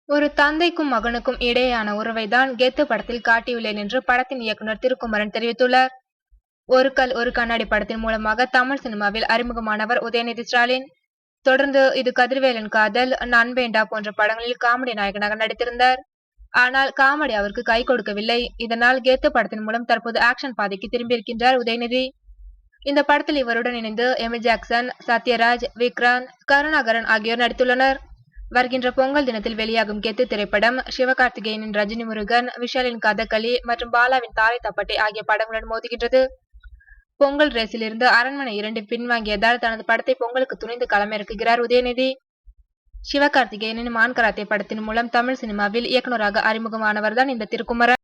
ஒரு தந்தைக்கும் மகனுக்கும் இடையேயான உறவைதான் கெத்து படத்தில் காட்டியுள்ளேன் என்று படத்தின் இயக்குனர் திருக்குமரன் தெரிவித்துள்ளார். ஒரு கல் ஒரு கண்ணாடி படத்தின் மூலமாக தமிழ் சினிமாவில் அறிமுகமானவர் உதயநிதி ஸ்டாலின். தொடர்ந்து இது கதிர்வேலன் காதல், நான் வேண்டா போன்ற படங்களில் காமெடி நாயகனாக நடித்திருந்தார். ஆனால் காமெடி அவருக்கு கை கொடுக்கவில்லை. இதனால் கெத்து படத்தின் மூலம் தற்போது ஆக்ஷன் பாதைக்கு திரும்பியிருக்கின்றார் உதயநிதி. இந்த படத்தில் இவருடன் இணைந்து எமி ஜாக்சன், சத்யராஜ், விக்ராந்த், கருணாகரன் ஆகியோர் நடித்துள்ளனர். வருகின்ற பொங்கல் தினத்தில் வெளியாகும் கெத்து திரைப்படம் சிவகார்த்திகேயனின் ரஜினி முருகன், விஷாலின் கதகளி மற்றும் பாலாவின் தாரை தப்பட்டை ஆகிய படங்களுடன் மோதுகின்றது. பொங்கல் ரேஸில் இருந்து அரண்மனை 2 பின்வாங்கியதால் தனது படத்தை பொங்கலுக்கு துணிந்து களமிறக்குகிறார் உதயநிதி. சிவகார்த்திகேயனின் மான் கராத்தே படத்தின் மூலம் தமிழ் சினிமாவில் இயக்குனராக அறிமுகமானவர்தான் இந்த திருக்குமரன்.